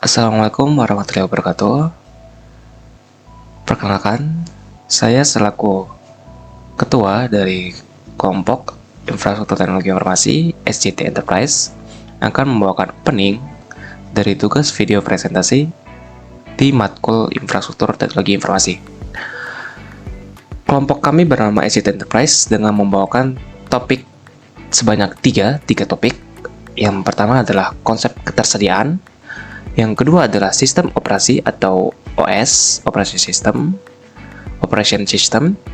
Assalamualaikum warahmatullahi wabarakatuh. Perkenalkan, saya selaku Ketua dari Kelompok Infrastruktur Teknologi Informasi SCT Enterprise akan membawakan opening dari tugas video presentasi di matkul Infrastruktur Teknologi Informasi. Kelompok kami bernama SCT Enterprise dengan membawakan topik sebanyak tiga topik. Yang pertama adalah konsep ketersediaan. Yang kedua adalah sistem operasi atau OS, operation system.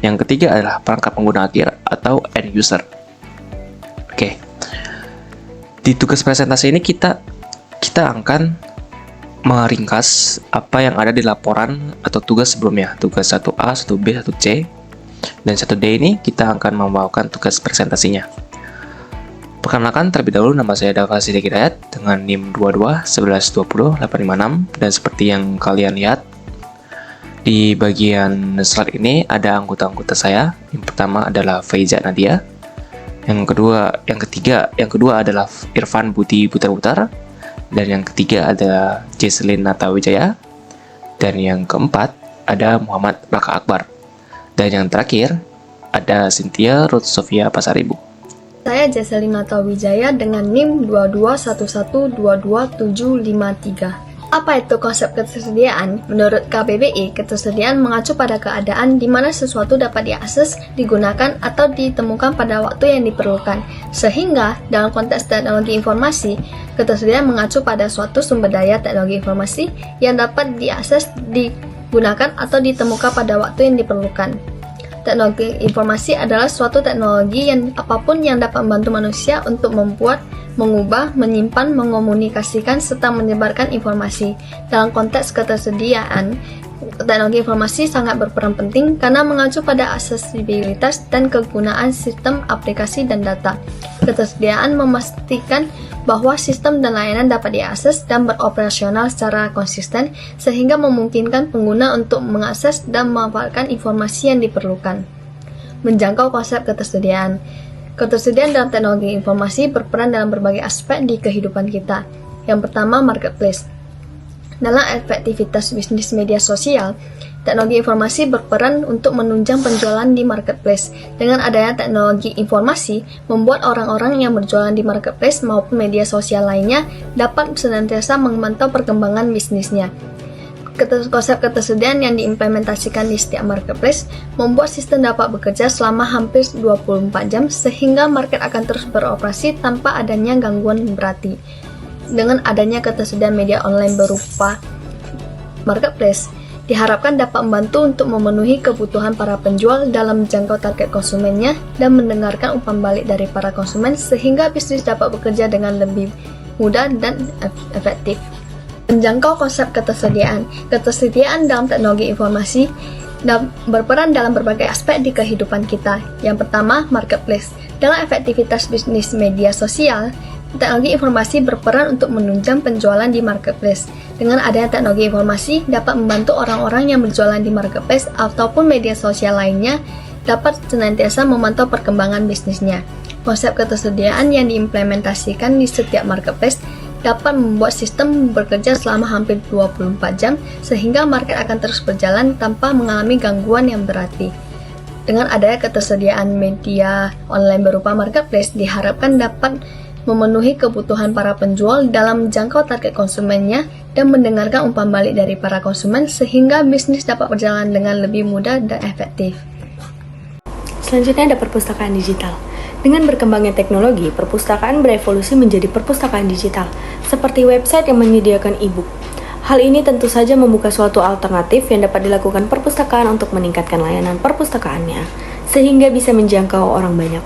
Yang ketiga adalah perangkat pengguna akhir atau end user. Oke. Di tugas presentasi ini kita akan meringkas apa yang ada di laporan atau tugas sebelumnya. Tugas 1A, 1B, 1C. Dan 1D ini kita akan membawakan tugas presentasinya. Perkenalkan terlebih dahulu, nama saya Dava Sidik Hidayat dengan NIM 22 11 20 856, dan seperti yang kalian lihat di bagian slide ini ada anggota-anggota saya. Yang pertama adalah Faiza Nadia, yang kedua adalah Irfan Budi Butar-Butar, dan yang ketiga ada Jesslyn Natawijaya, dan yang keempat ada Muhammad Raka Akbar, dan yang terakhir ada Cynthia Ruth Sofia Pasaribu. Saya Jesslyn Natawijaya dengan NIM 221222753. Apa itu konsep ketersediaan? Menurut KBBI, ketersediaan mengacu pada keadaan di mana sesuatu dapat diakses, digunakan, atau ditemukan pada waktu yang diperlukan. Sehingga, dalam konteks teknologi informasi, ketersediaan mengacu pada suatu sumber daya teknologi informasi yang dapat diakses, digunakan, atau ditemukan pada waktu yang diperlukan. Teknologi informasi adalah suatu teknologi yang apapun yang dapat membantu manusia untuk membuat, mengubah, menyimpan, mengomunikasikan, serta menyebarkan informasi. Dalam konteks ketersediaan, teknologi informasi sangat berperan penting karena mengacu pada aksesibilitas dan kegunaan sistem, aplikasi, dan data. Ketersediaan memastikan bahwa sistem dan layanan dapat diakses dan beroperasional secara konsisten sehingga memungkinkan pengguna untuk mengakses dan memanfaatkan informasi yang diperlukan. Menjangkau konsep ketersediaan. Ketersediaan dalam teknologi informasi berperan dalam berbagai aspek di kehidupan kita. Yang pertama, marketplace. Dalam efektivitas bisnis media sosial, teknologi informasi berperan untuk menunjang penjualan di marketplace. Dengan adanya teknologi informasi, membuat orang-orang yang berjualan di marketplace maupun media sosial lainnya dapat senantiasa memantau perkembangan bisnisnya. Konsep ketersediaan yang diimplementasikan di setiap marketplace membuat sistem dapat bekerja selama hampir 24 jam sehingga market akan terus beroperasi tanpa adanya gangguan berarti. Dengan adanya ketersediaan media online berupa marketplace, diharapkan dapat membantu untuk memenuhi kebutuhan para penjual dalam menjangkau target konsumennya dan mendengarkan umpan balik dari para konsumen sehingga bisnis dapat bekerja dengan lebih mudah dan efektif. Menjangkau konsep ketersediaan. Ketersediaan dalam teknologi informasi berperan dalam berbagai aspek di kehidupan kita. Yang pertama, marketplace. Dalam efektivitas bisnis media sosial, teknologi informasi berperan untuk menunjang penjualan di marketplace. Dengan adanya teknologi informasi dapat membantu orang-orang yang berjualan di marketplace ataupun media sosial lainnya dapat senantiasa memantau perkembangan bisnisnya. Konsep ketersediaan yang diimplementasikan di setiap marketplace dapat membuat sistem bekerja selama hampir 24 jam sehingga market akan terus berjalan tanpa mengalami gangguan yang berarti. Dengan adanya ketersediaan media online berupa marketplace diharapkan dapat memenuhi kebutuhan para penjual dalam menjangkau target konsumennya dan mendengarkan umpan balik dari para konsumen sehingga bisnis dapat berjalan dengan lebih mudah dan efektif. Selanjutnya ada perpustakaan digital. Dengan berkembangnya teknologi, perpustakaan berevolusi menjadi perpustakaan digital, seperti website yang menyediakan e-book. Hal ini tentu saja membuka suatu alternatif yang dapat dilakukan perpustakaan untuk meningkatkan layanan perpustakaannya, sehingga bisa menjangkau orang banyak.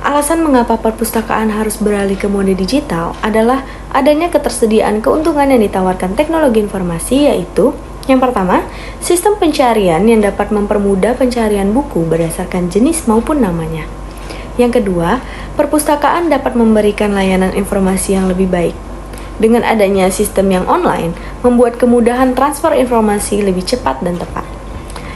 Alasan mengapa perpustakaan harus beralih ke mode digital adalah adanya ketersediaan keuntungan yang ditawarkan teknologi informasi, yaitu yang pertama, sistem pencarian yang dapat mempermudah pencarian buku berdasarkan jenis maupun namanya. Yang kedua, perpustakaan dapat memberikan layanan informasi yang lebih baik. Dengan adanya sistem yang online, membuat kemudahan transfer informasi lebih cepat dan tepat.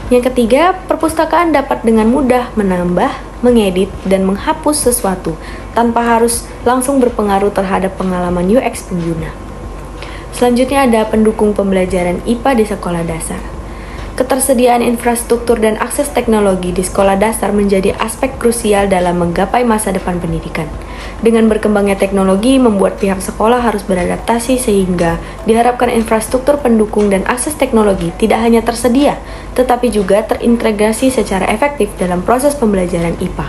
Yang ketiga, perpustakaan dapat dengan mudah menambah, mengedit, dan menghapus sesuatu tanpa harus langsung berpengaruh terhadap pengalaman UX pengguna. Selanjutnya ada pendukung pembelajaran IPA di sekolah dasar. Ketersediaan infrastruktur dan akses teknologi di sekolah dasar menjadi aspek krusial dalam menggapai masa depan pendidikan. Dengan berkembangnya teknologi, membuat pihak sekolah harus beradaptasi sehingga diharapkan infrastruktur pendukung dan akses teknologi tidak hanya tersedia, tetapi juga terintegrasi secara efektif dalam proses pembelajaran IPA.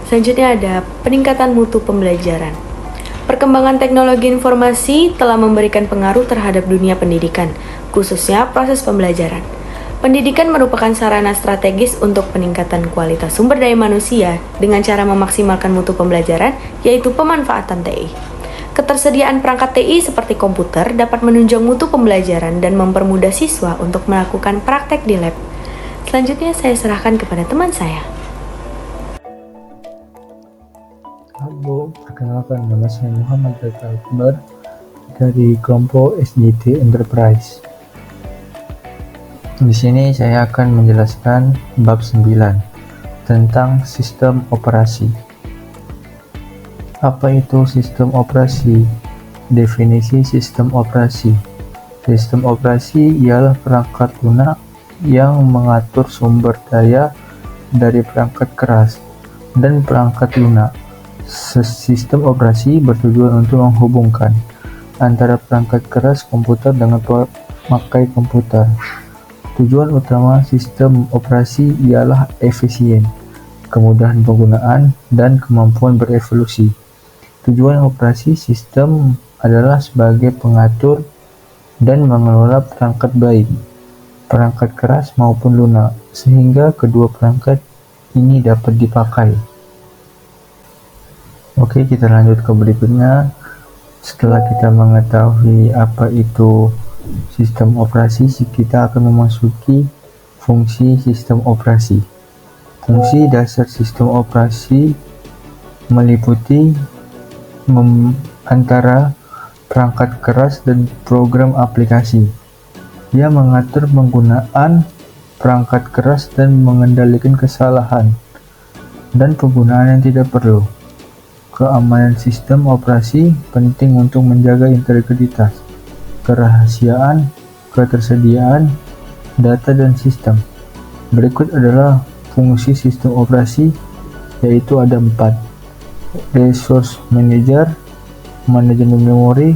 Selanjutnya ada peningkatan mutu pembelajaran. Perkembangan teknologi informasi telah memberikan pengaruh terhadap dunia pendidikan, khususnya proses pembelajaran. Pendidikan merupakan sarana strategis untuk peningkatan kualitas sumber daya manusia dengan cara memaksimalkan mutu pembelajaran, yaitu pemanfaatan TI. Ketersediaan perangkat TI seperti komputer dapat menunjang mutu pembelajaran dan mempermudah siswa untuk melakukan praktek di lab. Selanjutnya saya serahkan kepada teman saya. Halo, perkenalkan nama saya Muhammad Zaka Akbar dari kelompok SJT Enterprise. Di sini saya akan menjelaskan bab 9 tentang sistem operasi. Apa itu sistem operasi? Definisi sistem operasi. Sistem operasi ialah perangkat lunak yang mengatur sumber daya dari perangkat keras dan perangkat lunak. Sistem operasi bertujuan untuk menghubungkan antara perangkat keras komputer dengan pemakai komputer. Tujuan utama sistem operasi ialah efisien, kemudahan penggunaan, dan kemampuan berevolusi. Tujuan operasi sistem adalah sebagai pengatur dan mengelola perangkat baik, perangkat keras maupun lunak, sehingga kedua perangkat ini dapat dipakai. Oke, kita lanjut ke berikutnya. Setelah kita mengetahui apa itu sistem operasi, kita akan memasuki fungsi sistem operasi. Fungsi dasar sistem operasi meliputi antara perangkat keras dan program aplikasi. Ia mengatur penggunaan perangkat keras dan mengendalikan kesalahan dan penggunaan yang tidak perlu. Keamanan sistem operasi penting untuk menjaga integritas, kerahasiaan, ketersediaan data dan sistem. Berikut adalah fungsi sistem operasi, yaitu ada 4: resource manager, manajemen memori,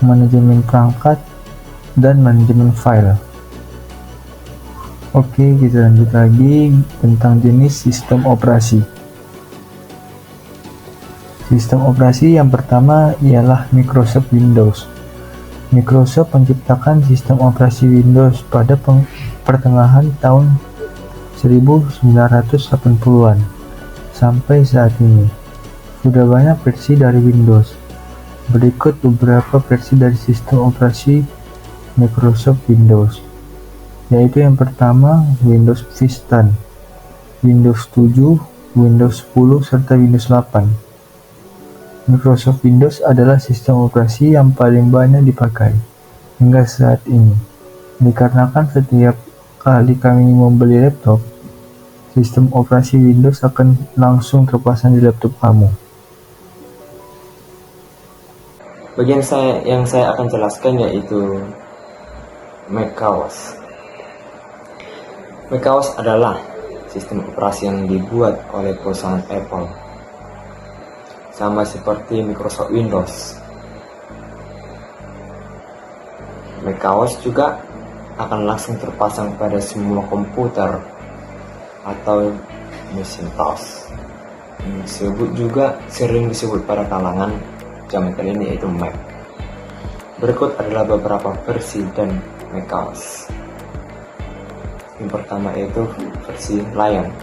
manajemen perangkat, dan manajemen file. Oke, kita lanjut lagi tentang jenis sistem operasi. Sistem operasi yang pertama ialah Microsoft Windows. Microsoft menciptakan sistem operasi Windows pada pertengahan tahun 1980-an. Sampai saat ini, sudah banyak versi dari Windows. Berikut beberapa versi dari sistem operasi Microsoft Windows, yaitu yang pertama Windows Vista, Windows 7, Windows 10, serta Windows 8. Microsoft Windows adalah sistem operasi yang paling banyak dipakai hingga saat ini, dikarenakan setiap kali kami membeli laptop, sistem operasi Windows akan langsung terpasang di laptop kamu. Bagian yang saya akan jelaskan yaitu macOS. macOS adalah sistem operasi yang dibuat oleh perusahaan Apple, sama seperti Microsoft Windows. macOS juga akan langsung terpasang pada semua komputer atau mesin tos. Sering disebut pada kalangan zaman kali ini, yaitu Mac. Berikut adalah beberapa versi dan macOS. Yang pertama yaitu versi Lion.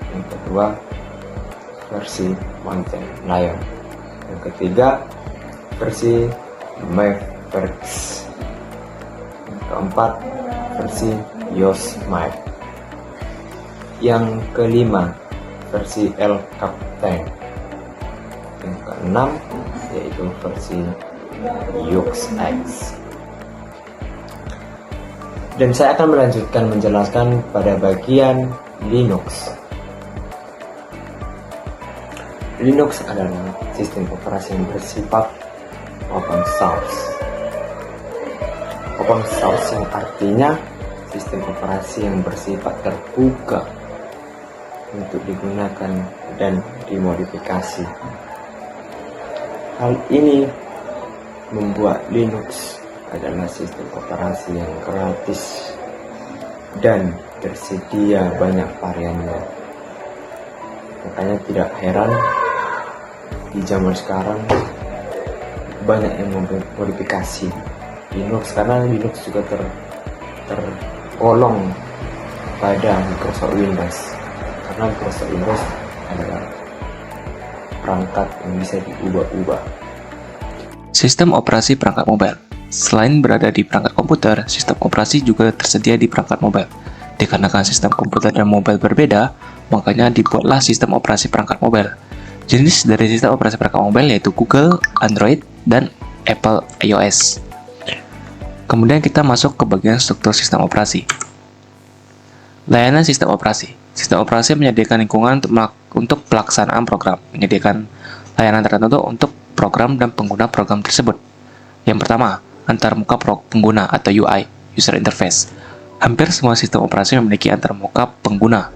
Yang kedua versi Mountain Lion. Yang ketiga versi Mavericks. Yang keempat versi Yosemite. Yang kelima versi El Capitan. Yang keenam yaitu versi UX. Dan saya akan melanjutkan menjelaskan pada bagian Linux. Linux adalah sistem operasi yang bersifat open source. Open source yang artinya sistem operasi yang bersifat terbuka untuk digunakan dan dimodifikasi. Hal ini membuat Linux adalah sistem operasi yang gratis dan tersedia banyak variannya. Makanya tidak heran di zaman sekarang banyak yang memodifikasi Linux, karena Linux juga tergolong pada Microsoft Windows, karena Microsoft Windows adalah perangkat yang bisa diubah-ubah. Sistem operasi perangkat mobile. Selain berada di perangkat komputer, sistem operasi juga tersedia di perangkat mobile. Dikarenakan sistem komputer dan mobile berbeda, makanya dibuatlah sistem operasi perangkat mobile. Jenis dari sistem operasi perangkat mobile yaitu Google, Android, dan Apple iOS. Kemudian kita masuk ke bagian struktur sistem operasi. Layanan sistem operasi. Sistem operasi menyediakan lingkungan untuk pelaksanaan program, menyediakan layanan tertentu untuk program dan pengguna program tersebut. Yang pertama, antarmuka pengguna atau UI, user interface. Hampir semua sistem operasi memiliki antarmuka pengguna.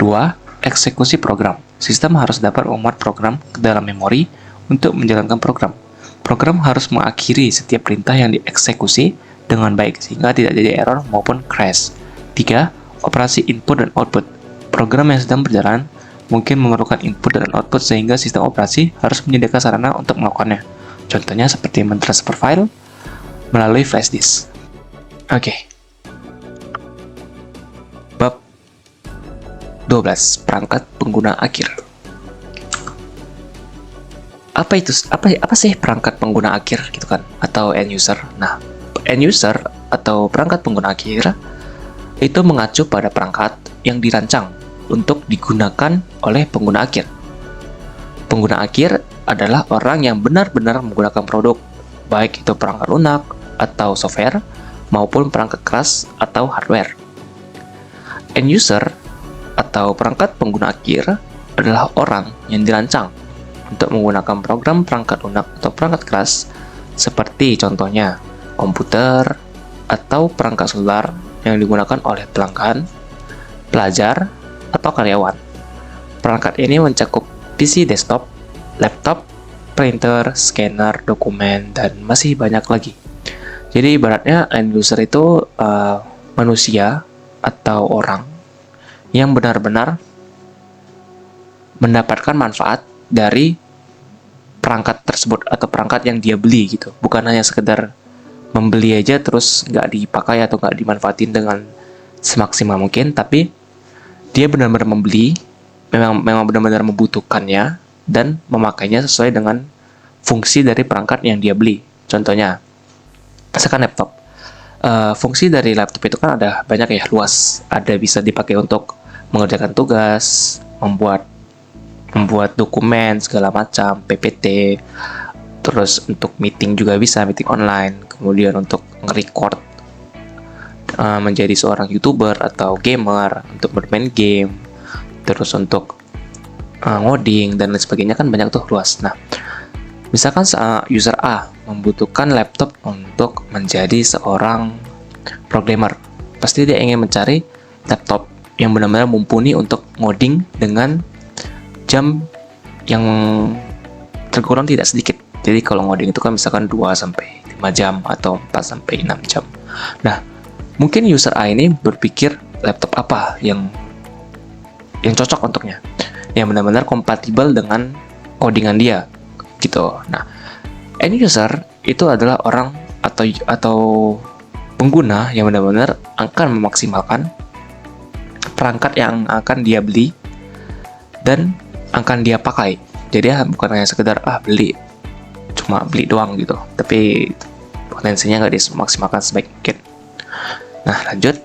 2. Eksekusi program. Sistem harus dapat memuat program ke dalam memori untuk menjalankan program. Program harus mengakhiri setiap perintah yang dieksekusi dengan baik sehingga tidak jadi error maupun crash. 3. Operasi input dan output. Program yang sedang berjalan mungkin memerlukan input dan output sehingga sistem operasi harus menyediakan sarana untuk melakukannya. Contohnya seperti mentransfer file melalui flash disk. Oke. Bab 12. Perangkat pengguna akhir. Apa sih perangkat pengguna akhir gitu kan, atau end user? Nah, end user atau perangkat pengguna akhir itu mengacu pada perangkat yang dirancang untuk digunakan oleh pengguna akhir. Pengguna akhir adalah orang yang benar-benar menggunakan produk, baik itu perangkat lunak atau software maupun perangkat keras atau hardware. End user atau perangkat pengguna akhir adalah orang yang dirancang untuk menggunakan program perangkat lunak atau perangkat keras seperti contohnya komputer atau perangkat seluler yang digunakan oleh pelanggan, pelajar, atau karyawan. Perangkat ini mencakup PC desktop, laptop, printer, scanner, dokumen, dan masih banyak lagi. Jadi ibaratnya end user itu manusia atau orang yang benar-benar mendapatkan manfaat dari perangkat tersebut atau perangkat yang dia beli gitu. Bukan hanya sekedar membeli aja terus nggak dipakai atau nggak dimanfaatin dengan semaksimal mungkin, tapi dia benar-benar membeli, memang benar-benar membutuhkannya dan memakainya sesuai dengan fungsi dari perangkat yang dia beli. Contohnya, misalkan laptop. Fungsi dari laptop itu kan ada banyak ya, luas. Ada bisa dipakai untuk mengerjakan tugas, membuat dokumen segala macam, PPT, terus untuk meeting juga bisa, meeting online, kemudian untuk nge-record menjadi seorang YouTuber atau gamer, untuk bermain game, terus untuk ngoding dan lain sebagainya, kan banyak tuh, luas. Nah, misalkan user A membutuhkan laptop untuk menjadi seorang programmer, pasti dia ingin mencari laptop yang benar-benar mumpuni untuk ngoding dengan jam yang tergolong tidak sedikit. Jadi kalau ngoding itu kan misalkan 2-5 jam atau 4-6 jam. Nah, mungkin user A ini berpikir laptop apa yang cocok untuknya, yang benar-benar kompatibel dengan codingan dia gitu. Nah, end user itu adalah orang atau pengguna yang benar-benar akan memaksimalkan perangkat yang akan dia beli dan akan dia pakai. Jadi bukan hanya sekedar cuma beli doang gitu, tapi potensinya nggak dimaksimalkan sebaik mungkin. Nah, lanjut.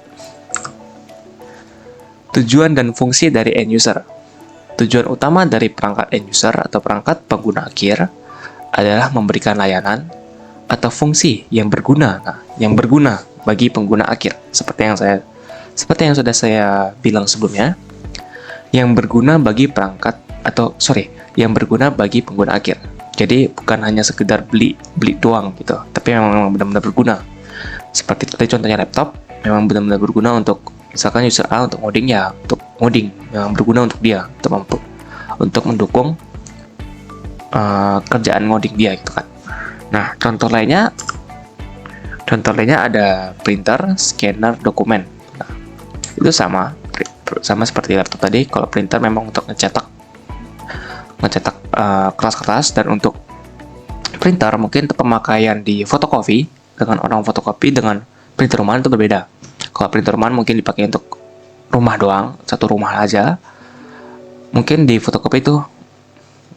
Tujuan dan fungsi dari end user. Tujuan utama dari perangkat end user atau perangkat pengguna akhir adalah memberikan layanan atau fungsi yang berguna. Nah, yang berguna bagi pengguna akhir. Seperti yang sudah saya bilang sebelumnya, yang berguna bagi yang berguna bagi pengguna akhir. Jadi bukan hanya sekedar beli doang gitu, tapi memang benar-benar berguna. Seperti tadi contohnya laptop, memang benar-benar berguna untuk misalkan user A untuk ngoding, ya untuk ngoding, memang berguna untuk dia, untuk mendukung kerjaan ngoding dia gitu kan. Nah, contoh lainnya ada printer, scanner, dokumen. Nah, itu sama seperti laptop tadi. Kalau printer memang untuk ngecetak kertas-kertas, dan untuk printer mungkin pemakaian di fotokopi dengan orang fotokopi dengan printer rumahan itu berbeda. Kalau printer rumahan mungkin dipakai untuk rumah doang, satu rumah aja. Mungkin di fotokopi itu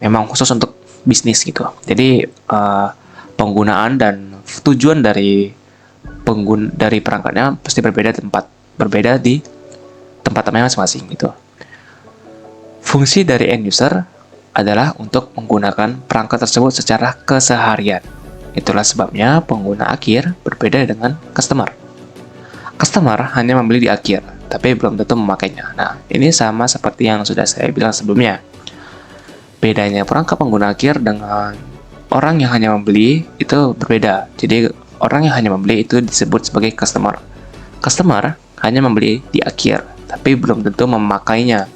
memang khusus untuk bisnis gitu. Jadi penggunaan dan tujuan dari perangkatnya pasti berbeda di tempatnya masing-masing gitu. Fungsi dari end user adalah untuk menggunakan perangkat tersebut secara keseharian. Itulah sebabnya pengguna akhir berbeda dengan customer. Customer hanya membeli di akhir, tapi belum tentu memakainya. Nah, ini sama seperti yang sudah saya bilang sebelumnya. Bedanya perangkat pengguna akhir dengan orang yang hanya membeli itu berbeda. Jadi, orang yang hanya membeli itu disebut sebagai customer. Customer hanya membeli di akhir, tapi belum tentu memakainya.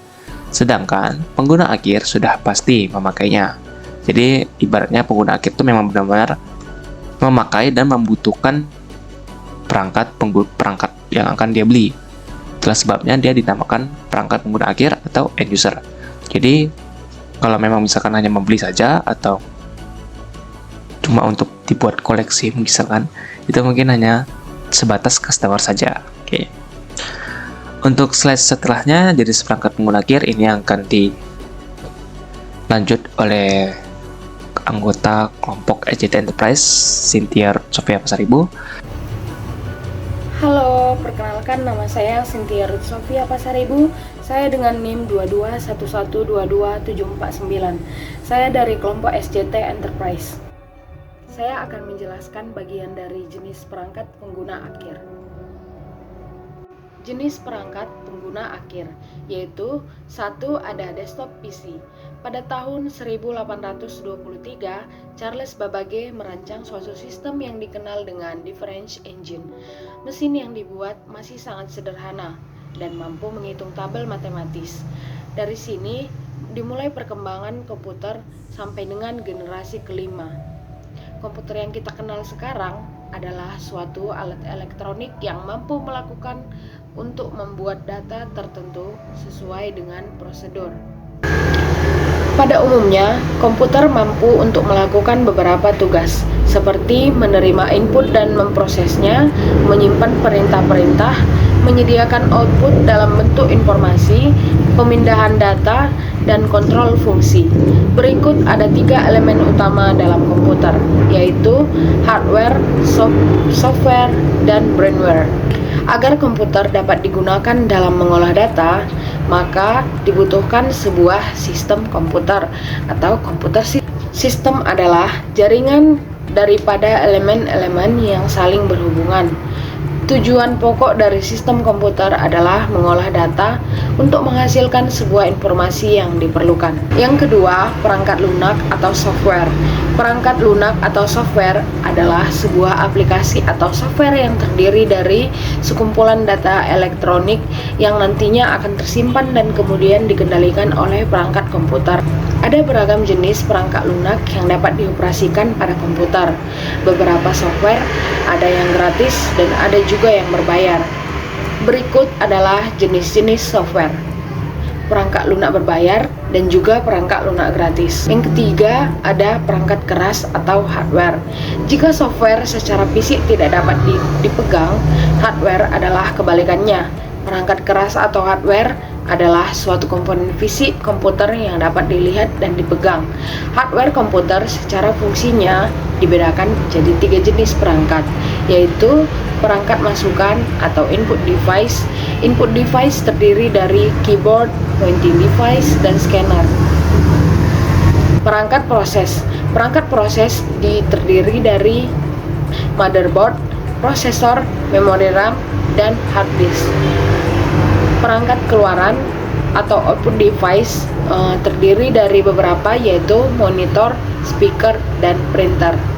Sedangkan pengguna akhir sudah pasti memakainya. Jadi ibaratnya pengguna akhir itu memang benar-benar memakai dan membutuhkan perangkat yang akan dia beli. Itulah sebabnya dia dinamakan perangkat pengguna akhir atau end user. Jadi kalau memang misalkan hanya membeli saja atau cuma untuk dibuat koleksi misalkan, itu mungkin hanya sebatas customer saja. Oke. Untuk slide setelahnya, jadi perangkat pengguna akhir ini akan dilanjut oleh anggota kelompok SJT Enterprise, Cynthia Sophia Pasaribu. Halo, perkenalkan nama saya Cynthia Sophia Pasaribu. Saya dengan NIM 221122749. Saya dari kelompok SJT Enterprise. Saya akan menjelaskan bagian dari jenis perangkat pengguna akhir. Jenis perangkat pengguna akhir, yaitu 1. Ada desktop PC. Pada tahun 1823, Charles Babbage merancang suatu sistem yang dikenal dengan Difference Engine. Mesin yang dibuat masih sangat sederhana dan mampu menghitung tabel matematis. Dari sini dimulai perkembangan komputer sampai dengan generasi kelima. Komputer yang kita kenal sekarang adalah suatu alat elektronik yang mampu melakukan untuk membuat data tertentu sesuai dengan prosedur. Pada umumnya, komputer mampu untuk melakukan beberapa tugas, seperti menerima input dan memprosesnya, menyimpan perintah-perintah, menyediakan output dalam bentuk informasi, pemindahan data, dan kontrol fungsi. Berikut ada 3 elemen utama dalam komputer, yaitu hardware, software, dan brainware. Agar komputer dapat digunakan dalam mengolah data, maka dibutuhkan sebuah sistem komputer atau komputer sistem adalah jaringan daripada elemen-elemen yang saling berhubungan. Tujuan pokok dari sistem komputer adalah mengolah data untuk menghasilkan sebuah informasi yang diperlukan. Yang kedua, perangkat lunak atau software. Perangkat lunak atau software adalah sebuah aplikasi atau software yang terdiri dari sekumpulan data elektronik yang nantinya akan tersimpan dan kemudian dikendalikan oleh perangkat komputer. Ada beragam jenis perangkat lunak yang dapat dioperasikan pada komputer. Beberapa software ada yang gratis dan ada juga yang berbayar. Berikut adalah jenis-jenis software: perangkat lunak berbayar dan juga perangkat lunak gratis. Yang ketiga, ada perangkat keras atau hardware. Jika software secara fisik tidak dapat dipegang, hardware adalah kebalikannya. Perangkat keras atau hardware adalah suatu komponen fisik komputer yang dapat dilihat dan dipegang. Hardware komputer secara fungsinya dibedakan menjadi 3 jenis perangkat, yaitu perangkat masukan atau input device. Input device terdiri dari keyboard, pointing device, dan scanner. Perangkat proses. Perangkat proses terdiri dari motherboard, prosesor, memori RAM, dan hard disk. Perangkat keluaran atau output device terdiri dari beberapa, yaitu monitor, speaker, dan printer.